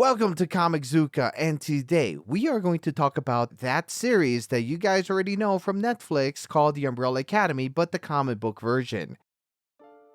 Welcome to Comic Zuka, and today we are going to talk about that series that you guys already know from Netflix called The Umbrella Academy, but the comic book version.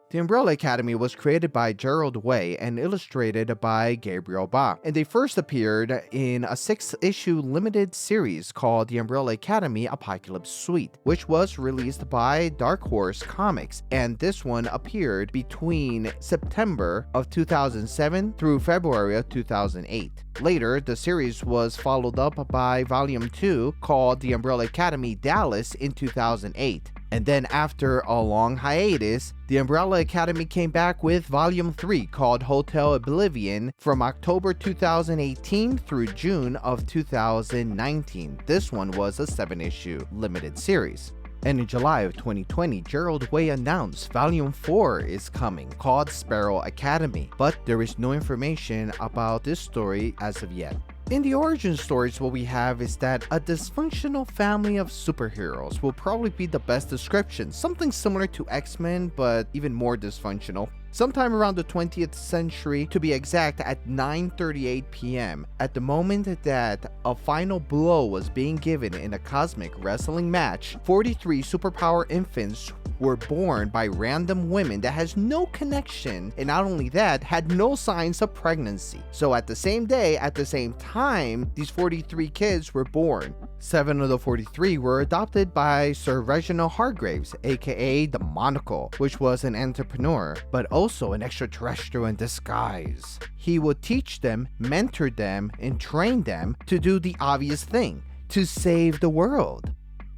The Umbrella Academy was created by Gerald Way and illustrated by Gabriel Ba, and they first appeared in a 6-issue limited series called The Umbrella Academy Apocalypse Suite, which was released by Dark Horse Comics, and this one appeared between September of 2007 through February of 2008. Later, the series was followed up by Volume 2 called The Umbrella Academy Dallas in 2008. And then after a long hiatus, the Umbrella Academy came back with Volume 3 called Hotel Oblivion from October 2018 through June of 2019. This one was a 7-issue limited series. And in July of 2020, Gerald Way announced Volume 4 is coming, called Sparrow Academy, but there is no information about this story as of yet. In the origin stories, what we have is that a dysfunctional family of superheroes will probably be the best description, something similar to X-Men, but even more dysfunctional. Sometime around the 20th century, to be exact, at 9:38 p.m., at the moment that a final blow was being given in a cosmic wrestling match, 43 superpower infants were born by random women that has no connection, and not only that, had no signs of pregnancy. So at the same day, at the same time, these 43 kids were born. 7 of the 43 were adopted by Sir Reginald Hargreaves, aka the Monocle, which was an entrepreneur, but also an extraterrestrial in disguise. He would teach them, mentor them, and train them to do the obvious thing, to save the world.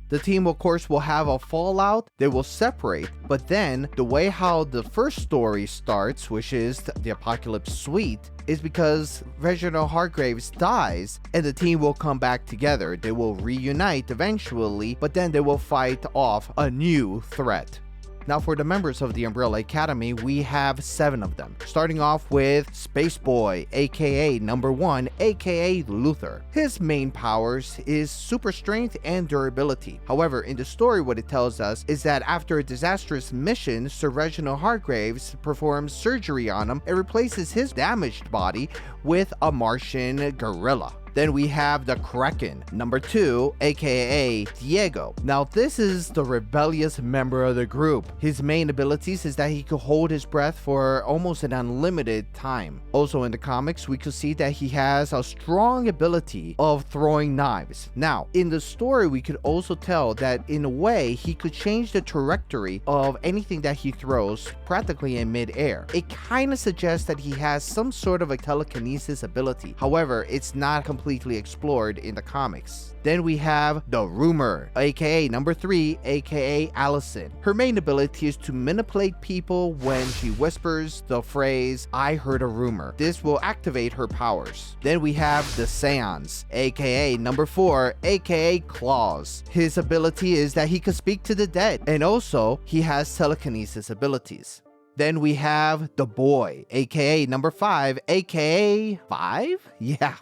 The team, of course, will have a fallout, they will separate, but then the way how the first story starts, which is the Apocalypse Suite, is because Reginald Hargreaves dies and the team will come back together. They will reunite eventually, but then they will fight off a new threat. Now for the members of the Umbrella Academy, we have 7 of them, starting off with Space Boy, aka Number 1, aka Luther. His main powers is super strength and durability. However, in the story what it tells us is that after a disastrous mission, Sir Reginald Hargreaves performs surgery on him and replaces his damaged body with a Martian gorilla. Then we have the Kraken, Number 2, aka Diego. Now this is the rebellious member of the group. His main abilities is that he could hold his breath for almost an unlimited time. Also in the comics, we could see that he has a strong ability of throwing knives. Now, in the story, we could also tell that in a way, he could change the trajectory of anything that he throws practically in mid-air. It kind of suggests that he has some sort of a telekinesis ability. However, it's not completely explored in the comics. Then we have the Rumor, aka Number 3, aka Allison. Her main ability is to manipulate people when she whispers the phrase, "I heard a rumor." This will activate her powers. Then we have the Seance, aka Number 4, aka Claws. His ability is that he can speak to the dead, and also he has telekinesis abilities. Then we have the Boy, aka Number 5, aka 5? Yeah.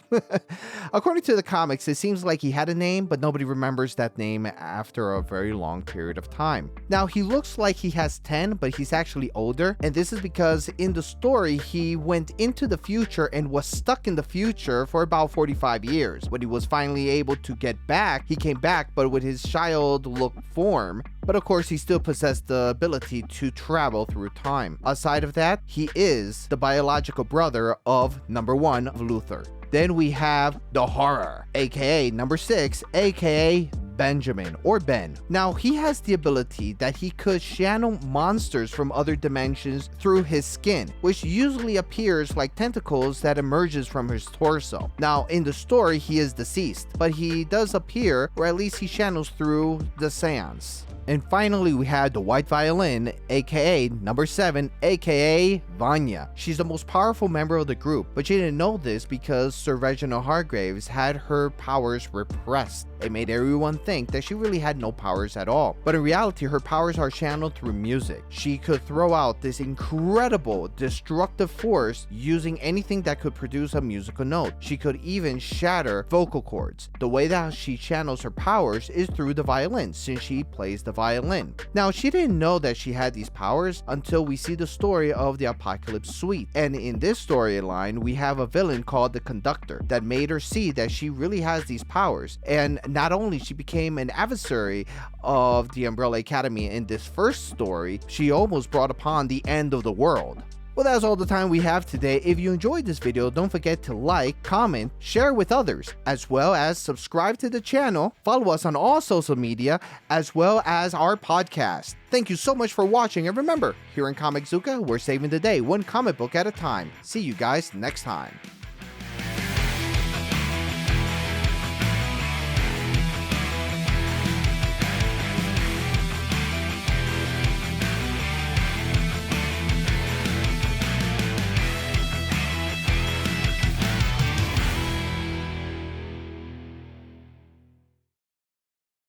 According to the comics, it seems like he had a name, but nobody remembers that name after a very long period of time. Now, he looks like he has 10, but he's actually older, and this is because in the story, he went into the future and was stuck in the future for about 45 years. When he was finally able to get back, he came back, but with his child-look form. But of course, he still possessed the ability to travel through time. Aside of that, he is the biological brother of Number 1, Luther. Then we have the Horror, aka Number 6, aka Benjamin or Ben. Now, he has the ability that he could channel monsters from other dimensions through his skin, which usually appears like tentacles that emerges from his torso. Now, in the story, he is deceased, but he does appear, or at least he channels through the seance. And finally, we had the White Violin, aka Number 7, aka Vanya. She's the most powerful member of the group, but she didn't know this because Sir Reginald Hargreaves had her powers repressed. It made everyone think that she really had no powers at all. But in reality, her powers are channeled through music. She could throw out this incredible destructive force using anything that could produce a musical note. She could even shatter vocal cords. The way that she channels her powers is through the violin, since she plays the violin. Now, she didn't know that she had these powers until we see the story of the Apocalypse Suite. And in this storyline, we have a villain called the Conductor that made her see that she really has these powers. And not only she became an adversary of the Umbrella Academy in this first story, she almost brought upon the end of the world. Well, that's all the time we have today. If you enjoyed this video, don't forget to like, comment, share with others, as well as subscribe to the channel, follow us on all social media, as well as our podcast. Thank you so much for watching, and remember, here in Comiczuka, we're saving the day one comic book at a time. See you guys next time.